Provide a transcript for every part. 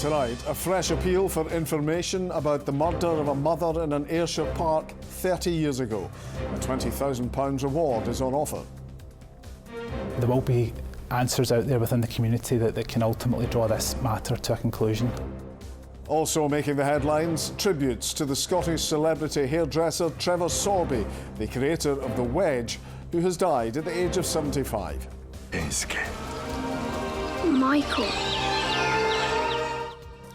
Tonight, a fresh appeal for information about the murder of a mother in an Ayrshire park 30 years ago. A £20,000 reward is on offer. There will be answers out there within the community that can ultimately draw this matter to a conclusion. Also making the headlines, tributes to the Scottish celebrity hairdresser Trevor Sorby, the creator of the wedge, who has died at the age of 75. Michael.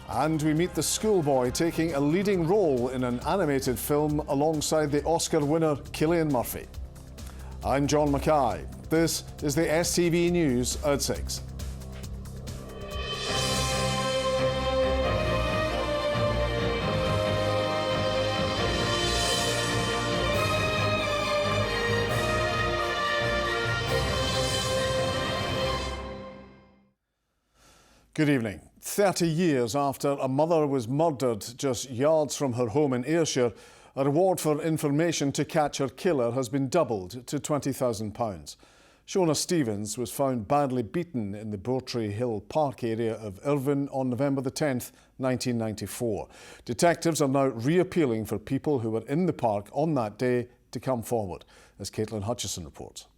And we meet the schoolboy taking a leading role in an animated film alongside the Oscar winner Cillian Murphy. I'm John Mackay. This is the STV News at 6. Good evening. 30 years after a mother was murdered just yards from her home in Ayrshire, a reward for information to catch her killer has been doubled to £20,000. Shona Stevens was found badly beaten in the Bowtree Hill Park area of Irvine on November the 10th, 1994. Detectives are now re-appealing for people who were in the park on that day to come forward, as Caitlin Hutchison reports.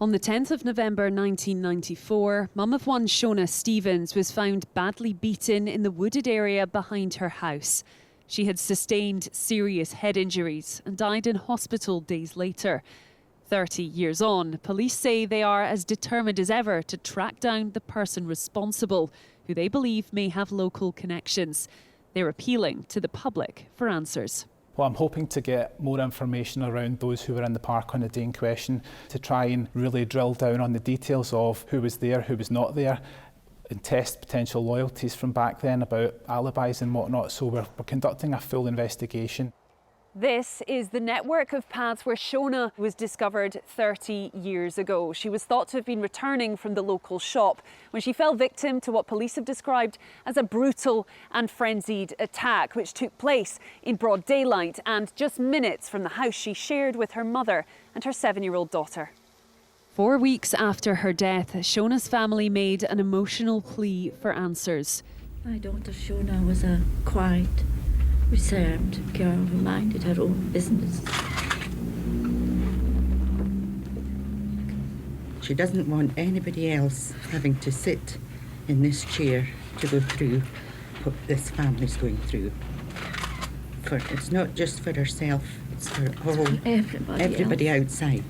On the 10th of November 1994, mum of one Shona Stevens was found badly beaten in the wooded area behind her house. She had sustained serious head injuries and died in hospital days later. 30 years on, police say they are as determined as ever to track down the person responsible, who they believe may have local connections. They're appealing to the public for answers. Well, I'm hoping to get more information around those who were in the park on the day in question to try and really drill down on the details of who was there, who was not there, and test potential loyalties from back then about alibis and whatnot. So we're conducting a full investigation. This is the network of paths where Shona was discovered 30 years ago. She was thought to have been returning from the local shop when she fell victim to what police have described as a brutal and frenzied attack, which took place in broad daylight and just minutes from the house she shared with her mother and her 7-year-old daughter. 4 weeks after her death, Shona's family made an emotional plea for answers. My daughter Shona was a quiet, reserved girl who minded her own business. She doesn't want anybody else having to sit in this chair to go through what this family's going through. It's not just for herself, it's for everybody outside,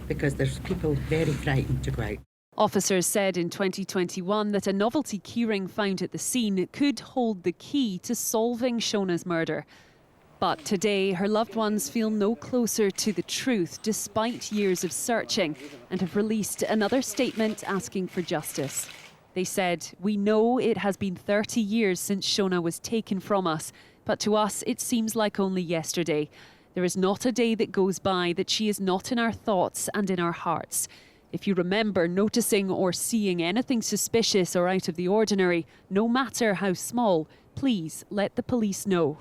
because there's people very frightened to go out. Officers said in 2021 that a novelty keyring found at the scene could hold the key to solving Shona's murder. But today, her loved ones feel no closer to the truth despite years of searching, and have released another statement asking for justice. They said, "We know it has been 30 years since Shona was taken from us, but to us it seems like only yesterday. There is not a day that goes by that she is not in our thoughts and in our hearts. If you remember noticing or seeing anything suspicious or out of the ordinary, no matter how small, please let the police know."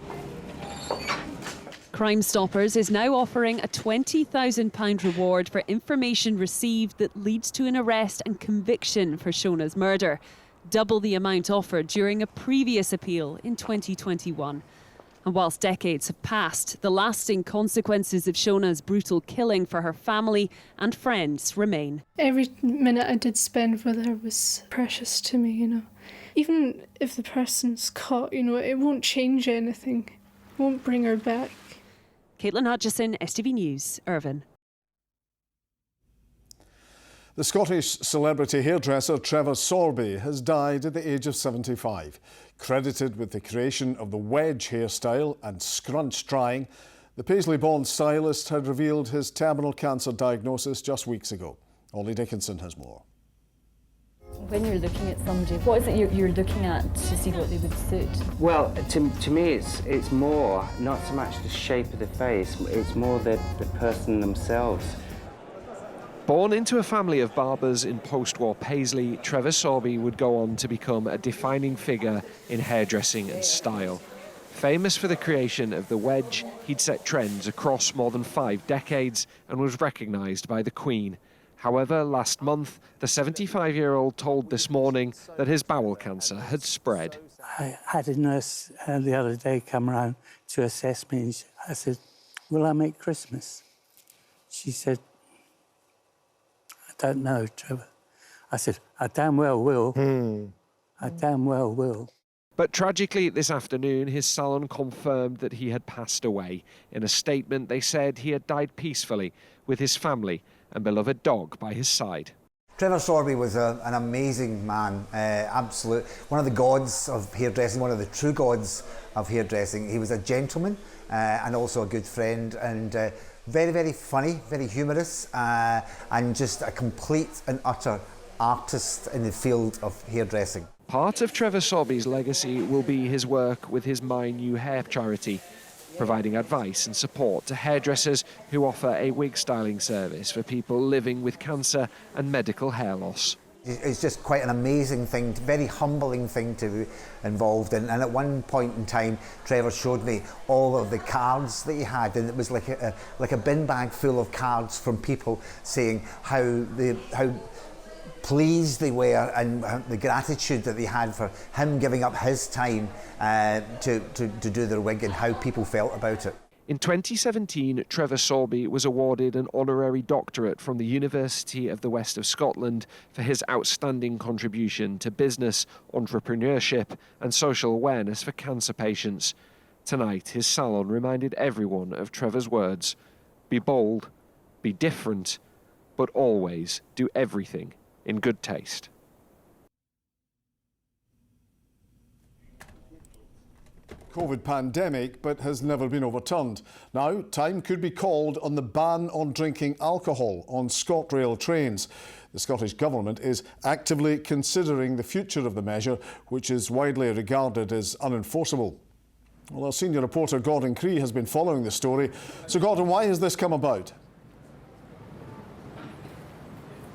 Crime Stoppers is now offering a £20,000 reward for information received that leads to an arrest and conviction for Shona's murder, double the amount offered during a previous appeal in 2021. And whilst decades have passed, the lasting consequences of Shona's brutal killing for her family and friends remain. Every minute I did spend with her was precious to me, you know. Even if the person's caught, you know, it won't change anything. It won't bring her back. Caitlin Hutchison, STV News, Irvine. The Scottish celebrity hairdresser Trevor Sorby has died at the age of 75. Credited with the creation of the wedge hairstyle and scrunch drying, the Paisley-born stylist had revealed his terminal cancer diagnosis just weeks ago. Ollie Dickinson has more. When you're looking at somebody, what is it you're looking at to see what they would suit? Well, to me it's more, not so much the shape of the face, it's more the person themselves. Born into a family of barbers in post-war Paisley, Trevor Sorby would go on to become a defining figure in hairdressing and style. Famous for the creation of the wedge, he'd set trends across more than 5 decades and was recognised by the Queen. However, last month, the 75-year-old told This Morning that his bowel cancer had spread. I had a nurse the other day come around to assess me, and I said, "Will I make Christmas?" She said, "I don't know, Trevor." I said, "I damn well will. I damn well will." But tragically, this afternoon, his salon confirmed that he had passed away. In a statement, they said he had died peacefully with his family and beloved dog by his side. Trevor Sorby was an amazing man, absolute, one of the gods of hairdressing, one of the true gods of hairdressing. He was a gentleman and also a good friend, and very, very funny, very humorous, and just a complete and utter artist in the field of hairdressing. Part of Trevor Sorby's legacy will be his work with his My New Hair charity, providing advice and support to hairdressers who offer a wig styling service for people living with cancer and medical hair loss. It's just quite an amazing thing, very humbling thing to be involved in. And at one point in time, Trevor showed me all of the cards that he had, and it was like a bin bag full of cards from people saying how pleased they were and the gratitude that they had for him giving up his time to do their wig, and how people felt about it. In 2017, Trevor Sorby was awarded an honorary doctorate from the University of the West of Scotland for his outstanding contribution to business, entrepreneurship and social awareness for cancer patients. Tonight, his salon reminded everyone of Trevor's words: be bold, be different, but always do everything in good taste. COVID pandemic, but has never been overturned. Now, time could be called on the ban on drinking alcohol on ScotRail trains. The Scottish Government is actively considering the future of the measure, which is widely regarded as unenforceable. Well, our senior reporter Gordon Cree has been following the story. So, Gordon, why has this come about?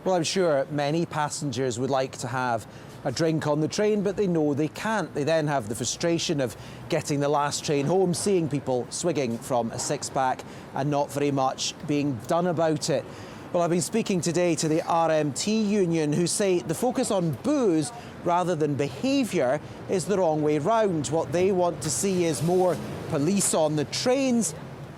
Well, I'm sure many passengers would like to have a drink on the train, but they know they can't. They then have the frustration of getting the last train home, seeing people swigging from a six-pack and not very much being done about it. Well, I've been speaking today to the RMT union, who say the focus on booze rather than behaviour is the wrong way round. What they want to see is more police on the trains,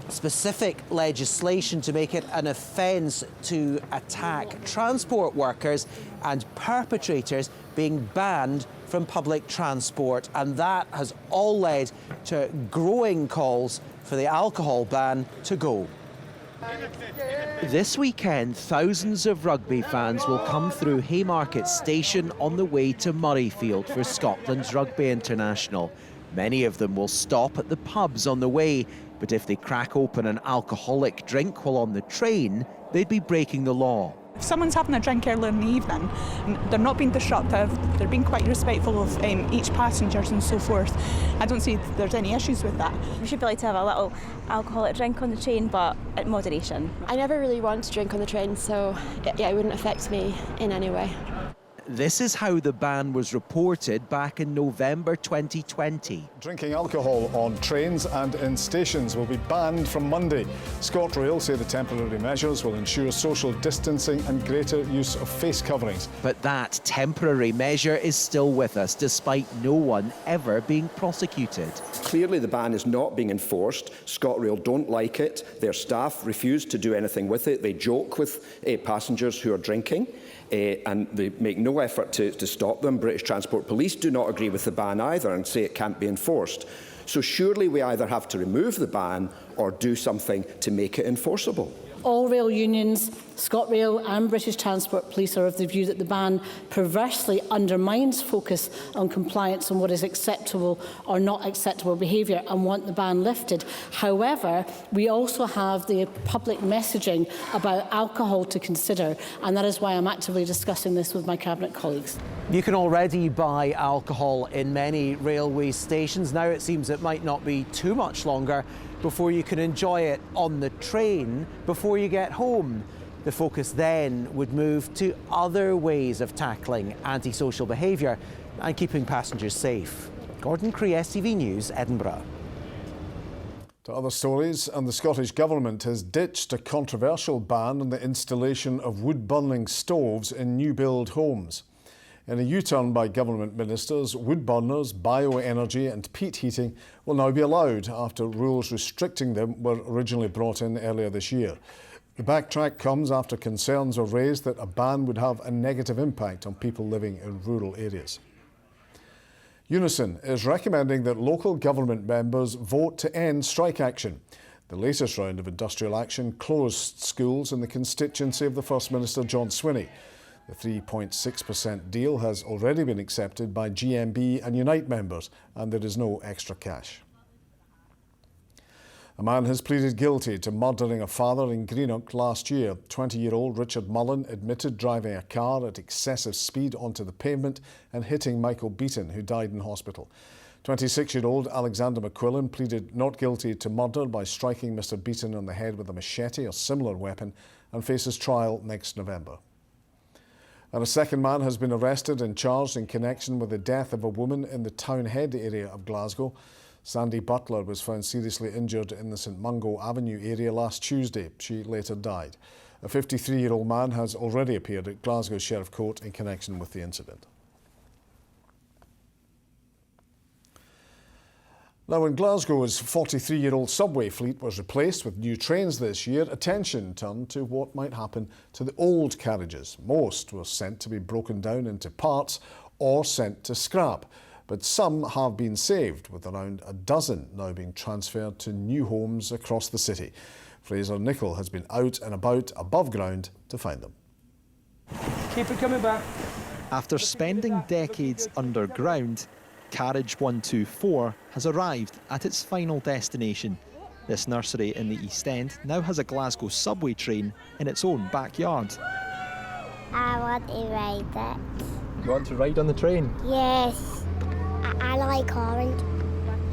specific legislation to make it an offence to attack transport workers, and perpetrators being banned from public transport. And that has all led to growing calls for the alcohol ban to go. This weekend, thousands of rugby fans will come through Haymarket Station on the way to Murrayfield for Scotland's Rugby International. Many of them will stop at the pubs on the way, but if they crack open an alcoholic drink while on the train, they'd be breaking the law. If someone's having a drink earlier in the evening, they're not being disruptive, they're being quite respectful of each passenger and so forth, I don't see there's any issues with that. We should be able to have a little alcoholic drink on the train, but at moderation. I never really want to drink on the train, so yeah, it wouldn't affect me in any way. This is how the ban was reported back in November 2020. Drinking alcohol on trains and in stations will be banned from Monday. ScotRail say the temporary measures will ensure social distancing and greater use of face coverings. But that temporary measure is still with us, despite no one ever being prosecuted. Clearly the ban is not being enforced. ScotRail don't like it. Their staff refuse to do anything with it. They joke with passengers who are drinking. And they make no effort to stop them. British Transport Police do not agree with the ban either and say it can't be enforced. So surely we either have to remove the ban or do something to make it enforceable. All rail unions, ScotRail and British Transport Police are of the view that the ban perversely undermines focus on compliance on what is acceptable or not acceptable behaviour, and want the ban lifted. However, we also have the public messaging about alcohol to consider, and that is why I'm actively discussing this with my Cabinet colleagues. You can already buy alcohol in many railway stations. Now it seems it might not be too much longer before you can enjoy it on the train before you get home. The focus then would move to other ways of tackling antisocial behaviour and keeping passengers safe. Gordon Cree, STV News, Edinburgh. To other stories, and the Scottish Government has ditched a controversial ban on the installation of wood-burning stoves in new-build homes. In a U-turn by government ministers, wood burners, bioenergy and peat heating will now be allowed after rules restricting them were originally brought in earlier this year. The backtrack comes after concerns were raised that a ban would have a negative impact on people living in rural areas. Unison is recommending that local government members vote to end strike action. The latest round of industrial action closed schools in the constituency of the First Minister John Swinney. The 3.6% deal has already been accepted by GMB and Unite members, and there is no extra cash. A man has pleaded guilty to murdering a father in Greenock last year. 20-year-old Richard Mullen admitted driving a car at excessive speed onto the pavement and hitting Michael Beaton, who died in hospital. 26-year-old Alexander McQuillan pleaded not guilty to murder by striking Mr Beaton on the head with a machete or similar weapon and faces trial next November. And a second man has been arrested and charged in connection with the death of a woman in the Townhead area of Glasgow. Sandy Butler was found seriously injured in the St Mungo Avenue area last Tuesday. She later died. A 53-year-old man has already appeared at Glasgow Sheriff Court in connection with the incident. Now, when Glasgow's 43-year-old subway fleet was replaced with new trains this year, attention turned to what might happen to the old carriages. Most were sent to be broken down into parts or sent to scrap. But some have been saved, with around a dozen now being transferred to new homes across the city. Fraser Nicholl has been out and about above ground to find them. Keep it coming back. After spending decades underground, Carriage 124 has arrived at its final destination. This nursery in the East End now has a Glasgow subway train in its own backyard. I want to ride it. You want to ride on the train? Yes. I like orange.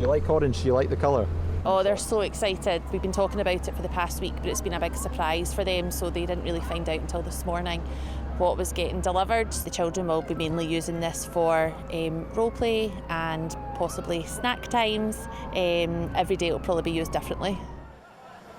You like orange? You like the colour? Oh, they're so excited. We've been talking about it for the past week, but it's been a big surprise for them, so they didn't really find out until this morning what was getting delivered. The children will be mainly using this for role play and possibly snack times. Every day it will probably be used differently.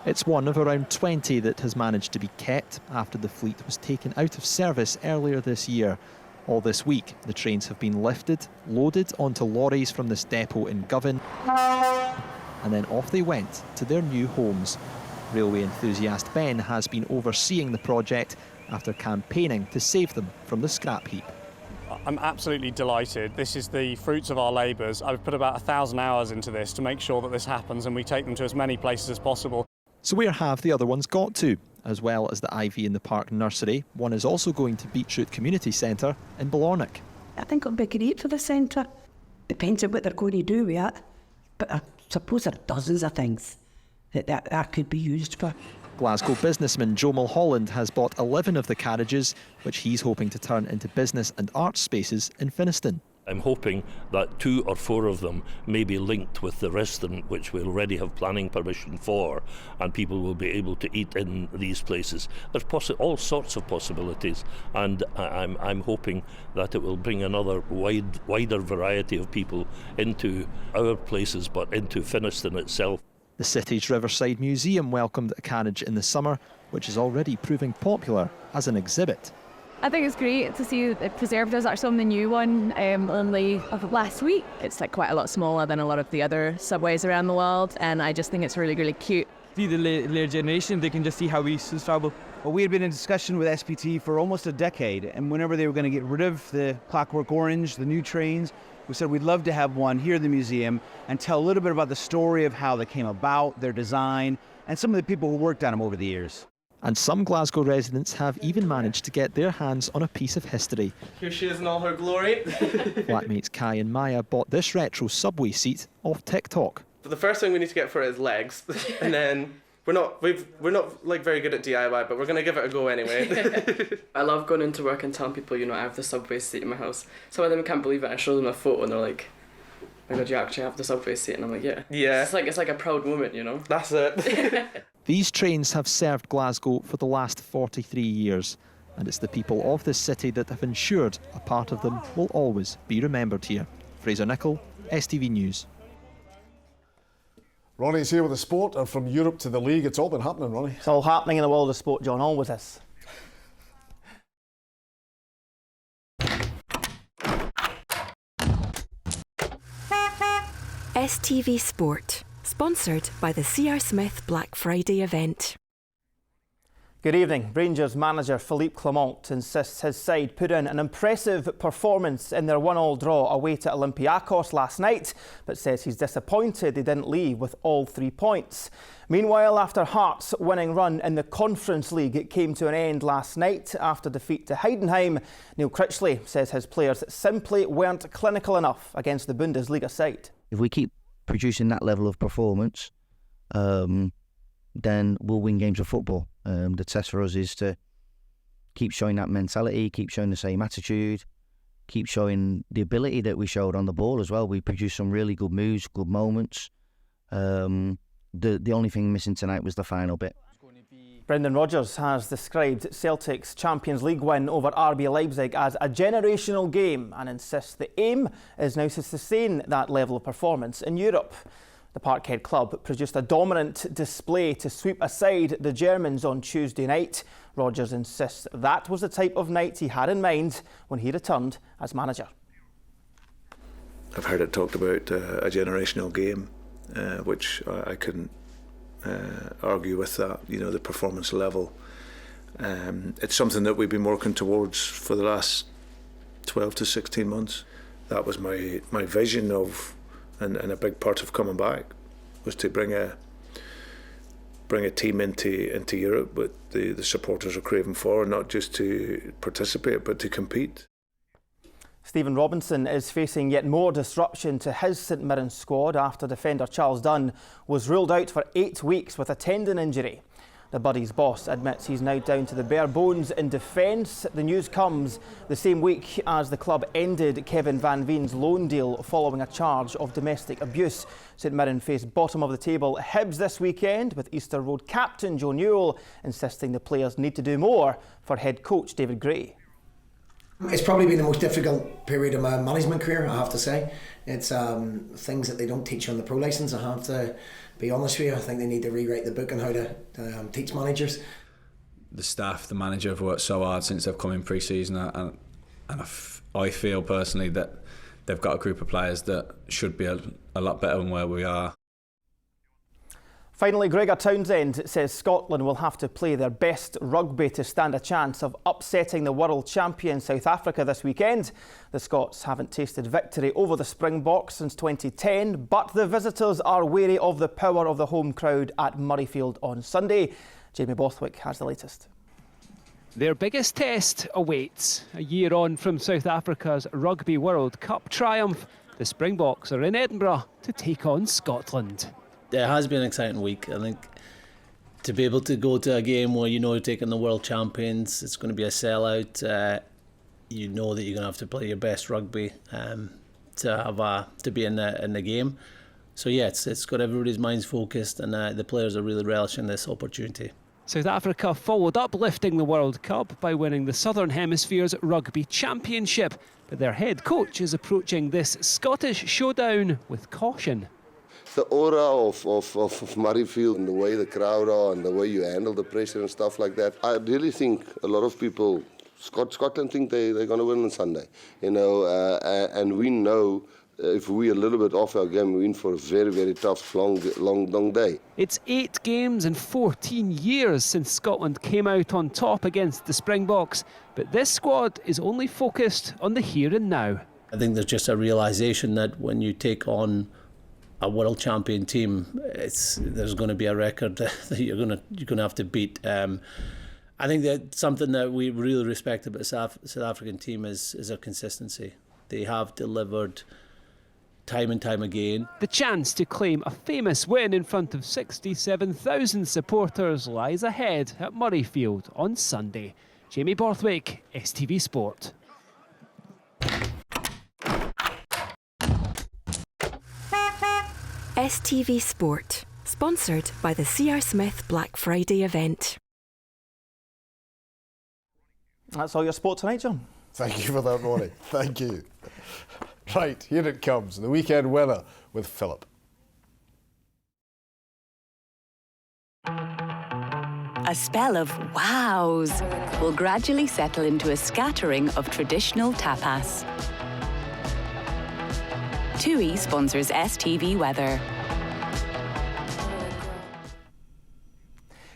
It's one of around 20 that has managed to be kept after the fleet was taken out of service earlier this year. All this week, the trains have been lifted, loaded onto lorries from this depot in Govan, and then off they went to their new homes. Railway enthusiast Ben has been overseeing the project after campaigning to save them from the scrap heap. I'm absolutely delighted. This is the fruits of our labours. I've put about 1,000 hours into this to make sure that this happens and we take them to as many places as possible. So where have the other ones got to? As well as the Ivy in the Park nursery, one is also going to Beetroot Community Centre in Balornick. I think it'll be great for the centre. Depends on what they're going to do with it. But I suppose there are dozens of things that could be used for. Glasgow businessman Joe Mulholland has bought 11 of the carriages, which he's hoping to turn into business and art spaces in Finnieston. I'm hoping that 2 or 4 of them may be linked with the restaurant, which we already have planning permission for, and people will be able to eat in these places. There's all sorts of possibilities, and I'm hoping that it will bring another wider variety of people into our places, but into Finnieston itself. The city's Riverside Museum welcomed a carriage in the summer, which is already proving popular as an exhibit. I think it's great to see it preserved as actually on the new one only of last week. It's like quite a lot smaller than a lot of the other subways around the world, and I just think it's really, really cute. See the later generation, they can just see how we used to travel. Well, we had been in discussion with SPT for almost a decade, and whenever they were going to get rid of the Clockwork Orange, the new trains, we said we'd love to have one here in the museum and tell a little bit about the story of how they came about, their design, and some of the people who worked on them over the years. And some Glasgow residents have even managed to get their hands on a piece of history. Here she is in all her glory. Flatmates Kai and Maya bought this retro subway seat off TikTok. But the first thing we need to get for it is legs, and then we're not like very good at DIY, but we're gonna give it a go anyway. I love going into work and telling people, you know, I have the subway seat in my house. Some of them can't believe it. I show them a photo and they're like, "Oh my God, you actually have the subway seat?" And I'm like, "Yeah." Yeah. It's like a proud moment, you know. That's it. These trains have served Glasgow for the last 43 years, and it's the people of this city that have ensured a part of them will always be remembered here. Fraser Nicholl, STV News. Ronnie's here with the sport, and from Europe to the league, it's all been happening, Ronnie. It's all happening in the world of sport, John, always is. STV Sport, sponsored by the C.R. Smith Black Friday event. Good evening. Rangers manager Philippe Clement insists his side put in an impressive performance in their 1-1 draw away to Olympiacos last night, but says he's disappointed they didn't leave with all 3 points. Meanwhile, after Hearts' winning run in the Conference League, it came to an end last night after defeat to Heidenheim. Neil Critchley says his players simply weren't clinical enough against the Bundesliga side. If we keep producing that level of performance, then we'll win games of football. The test for us is to keep showing that mentality, keep showing the same attitude, keep showing the ability that we showed on the ball as well. We produced some really good moves, good moments. The only thing missing tonight was the final bit. Brendan Rodgers has described Celtic's Champions League win over RB Leipzig as a generational game and insists the aim is now to sustain that level of performance in Europe. The Parkhead club produced a dominant display to sweep aside the Germans on Tuesday night. Rodgers insists that was the type of night he had in mind when he returned as manager. I've heard it talked about a generational game, which I couldn't argue with that. You know, the performance level. It's something that we've been working towards for the last 12 to 16 months. That was my vision of. And a big part of coming back was to bring a team into Europe, but the supporters are craving for, not just to participate but to compete. Stephen Robinson is facing yet more disruption to his St Mirren squad after defender Charles Dunn was ruled out for 8 weeks with a tendon injury. The Buddies boss admits he's now down to the bare bones in defence. The news comes the same week as the club ended Kevin Van Veen's loan deal following a charge of domestic abuse. St Mirren face bottom of the table Hibs this weekend, with Easter Road captain Joe Newell insisting the players need to do more for head coach David Gray. It's probably been the most difficult period of my management career, I have to say. It's things that they don't teach you on the pro licence, I have to be honest with you. I think they need to rewrite the book on how to teach managers. The staff, the manager have worked so hard since they've come in pre-season, and I feel personally that they've got a group of players that should be a lot better than where we are. Finally, Gregor Townsend says Scotland will have to play their best rugby to stand a chance of upsetting the world champion South Africa this weekend. The Scots haven't tasted victory over the Springboks since 2010, but the visitors are wary of the power of the home crowd at Murrayfield on Sunday. Jamie Bothwick has the latest. Their biggest test awaits. A year on from South Africa's Rugby World Cup triumph, the Springboks are in Edinburgh to take on Scotland. It has been an exciting week. I think to be able to go to a game where you know you're taking the world champions, it's going to be a sellout. You know that you're going to have to play your best rugby to be in the game. So yeah, it's got everybody's minds focused, and the players are really relishing this opportunity. South Africa followed up lifting the World Cup by winning the Southern Hemisphere's Rugby Championship, but their head coach is approaching this Scottish showdown with caution. The aura of Murrayfield and the way the crowd are and the way you handle the pressure and stuff like that, I really think a lot of people, Scotland think they're going to win on Sunday, you know, and we know if we're a little bit off our game, we in for a very, very tough, long day. It's 8 games and 14 years since Scotland came out on top against the Springboks, but this squad is only focused on the here and now. I think there's just a realisation that when you take on a world champion team, there's going to be a record that you're going to have to beat. I think that something that we really respect about the South African team is their consistency. They have delivered time and time again. The chance to claim a famous win in front of 67,000 supporters lies ahead at Murrayfield on Sunday. Jamie Borthwick, STV Sport. STV Sport, sponsored by the C.R. Smith Black Friday event. That's all your sport tonight, John. Thank you for that, Ronnie. Thank you. Right, here it comes, the weekend winner with Philip. A spell of wows will gradually settle into a scattering of traditional tapas. TUI sponsors STV Weather.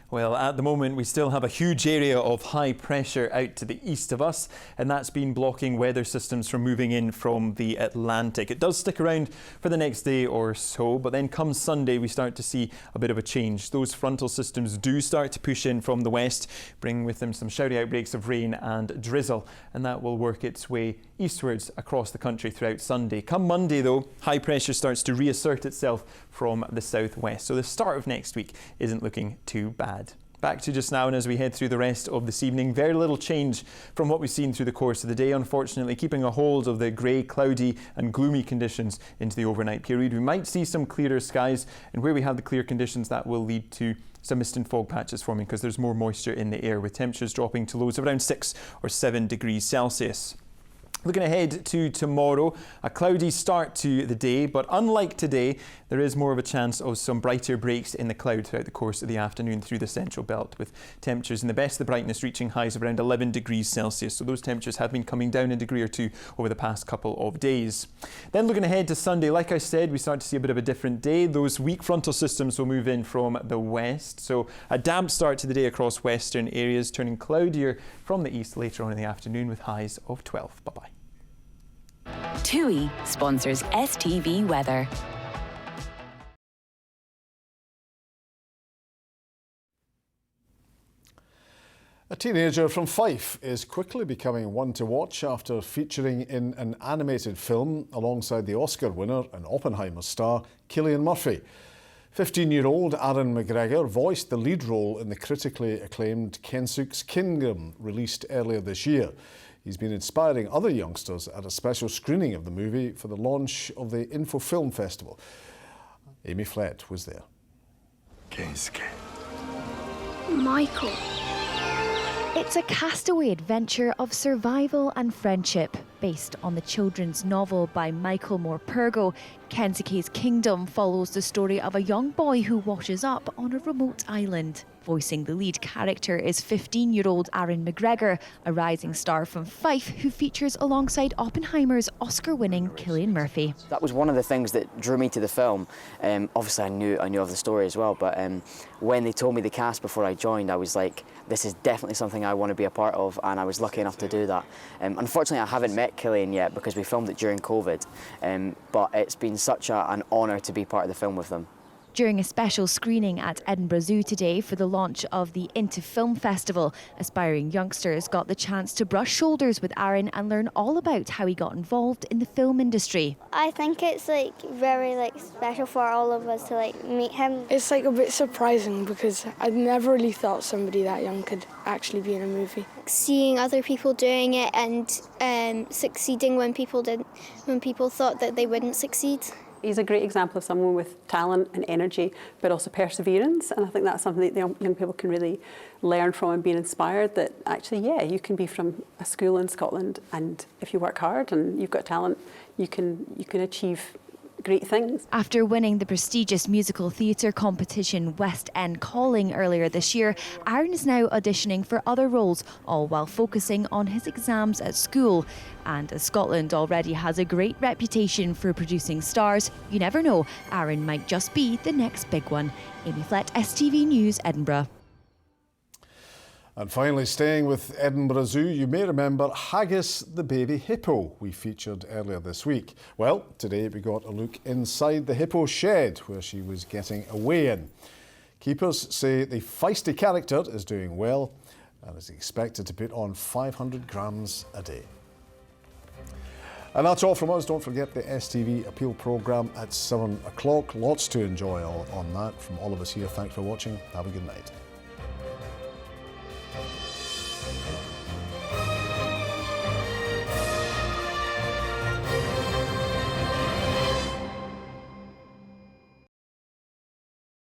Well, at the moment we still have a huge area of high pressure out to the east of us, and that's been blocking weather systems from moving in from the Atlantic. It does stick around for the next day or so, but then come Sunday we start to see a bit of a change. Those frontal systems do start to push in from the west, bringing with them some showering outbreaks of rain and drizzle, and that will work its way eastwards across the country throughout Sunday. Come Monday though, high pressure starts to reassert itself from the southwest, so the start of next week isn't looking too bad. Back to just now, and as we head through the rest of this evening, very little change from what we've seen through the course of the day, unfortunately keeping a hold of the grey, cloudy and gloomy conditions into the overnight period. We might see some clearer skies, and where we have the clear conditions that will lead to some mist and fog patches forming because there's more moisture in the air, with temperatures dropping to lows of around 6 or 7 degrees Celsius. Looking ahead to tomorrow, a cloudy start to the day, but unlike today, there is more of a chance of some brighter breaks in the cloud throughout the course of the afternoon through the central belt, with temperatures in the best of the brightness reaching highs of around 11 degrees Celsius. So those temperatures have been coming down a degree or two over the past couple of days. Then looking ahead to Sunday, like I said, we start to see a bit of a different day. Those weak frontal systems will move in from the west. So a damp start to the day across western areas, turning cloudier from the east later on in the afternoon with highs of 12. Bye-bye. TUI sponsors STV Weather. A teenager from Fife is quickly becoming one to watch after featuring in an animated film alongside the Oscar winner and Oppenheimer star Cillian Murphy. 15-year-old Aaron McGregor voiced the lead role in the critically acclaimed Kensuke's Kingdom, released earlier this year. He's been inspiring other youngsters at a special screening of the movie for the launch of the Info Film Festival. Amy Flett was there. Kensuke. Michael. It's a castaway adventure of survival and friendship. Based on the children's novel by Michael Morpurgo, Kensuke's Kingdom follows the story of a young boy who washes up on a remote island. Voicing the lead character is 15-year-old Aaron McGregor, a rising star from Fife who features alongside Oppenheimer's Oscar-winning Cillian Murphy. That was one of the things that drew me to the film. Obviously I knew of the story as well, but when they told me the cast before I joined, I was like, this is definitely something I want to be a part of, and I was lucky enough to do that. Unfortunately, I haven't met Cillian yet because we filmed it during COVID, but it's been such an honour to be part of the film with them. During a special screening at Edinburgh Zoo today for the launch of the Into Film Festival, aspiring youngsters got the chance to brush shoulders with Aaron and learn all about how he got involved in the film industry. I think it's very special for all of us to meet him. It's a bit surprising because I'd never really thought somebody that young could actually be in a movie. Seeing other people doing it and succeeding when people thought that they wouldn't succeed. He's a great example of someone with talent and energy, but also perseverance. And I think that's something that the young people can really learn from and be inspired that actually, yeah, you can be from a school in Scotland, and if you work hard and you've got talent, you can achieve great things. After winning the prestigious musical theatre competition West End Calling earlier this year, Aaron is now auditioning for other roles, all while focusing on his exams at school. And as Scotland already has a great reputation for producing stars, you never know, Aaron might just be the next big one. Amy Flett, STV News, Edinburgh. And finally, staying with Edinburgh Zoo, you may remember Haggis the baby hippo we featured earlier this week. Well, today we got a look inside the hippo shed where she was getting a weigh-in. Keepers say the feisty character is doing well and is expected to put on 500 grams a day. And that's all from us. Don't forget the STV Appeal programme at 7 o'clock. Lots to enjoy on that from all of us here. Thanks for watching. Have a good night.